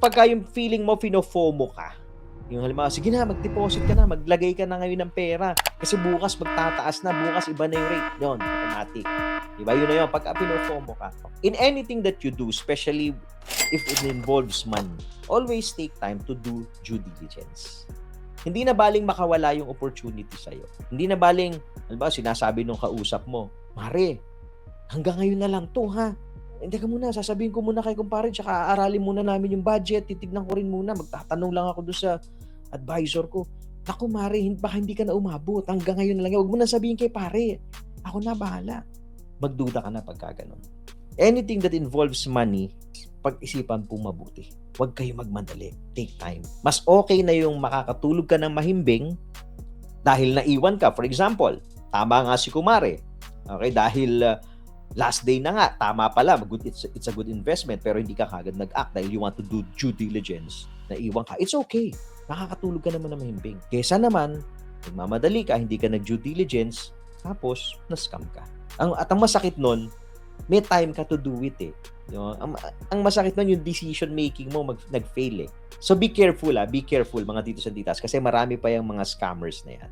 pagka yung feeling mo fino-FOMO ka, yung halimbawa, sige na, mag-deposit ka na, maglagay ka na ngayon ng pera, kasi bukas magtataas na, bukas iba na yung rate, yun, automatic. Diba? Yun na yun, pagka fino-FOMO ka. In anything that you do, especially if it involves money, always take time to do due diligence. Hindi na baling makawala yung opportunity sa'yo. Hindi na baling, halimbawa, sinasabi nung kausap mo, Mare, hanggang ngayon na lang to, ha? Hindi ka muna, sasabihin ko muna kay kumpare, tsaka aaralin muna namin yung budget, titignan ko rin muna, magtatanong lang ako doon sa advisor ko. Naku, Mare, baka hindi ka na umabot. Hanggang ngayon na lang. Huwag mo na sabihin kay pare. Ako na, bahala. Magduda ka na pagka ganun. Anything that involves money, pag-isipan po mabuti. Huwag kayo magmadali. Take time. Mas okay na yung makakatulog ka ng mahimbing dahil naiwan ka. For example, tama nga si Kumare. Okay, dahil last day na nga, tama pala, it's a good investment, pero hindi ka kagad nag-act dahil you want to do due diligence. Naiwan ka. It's okay. Nakakatulog ka naman ng mahimbing. Kesa naman, nagmamadali ka, hindi ka nag-due diligence, tapos na-scam ka. At ang masakit nun, may time ka to do it eh. Ang masakit nun, yung decision making mo nag-fail eh. So be careful be careful mga titos and titas kasi marami pa yung mga scammers na yan.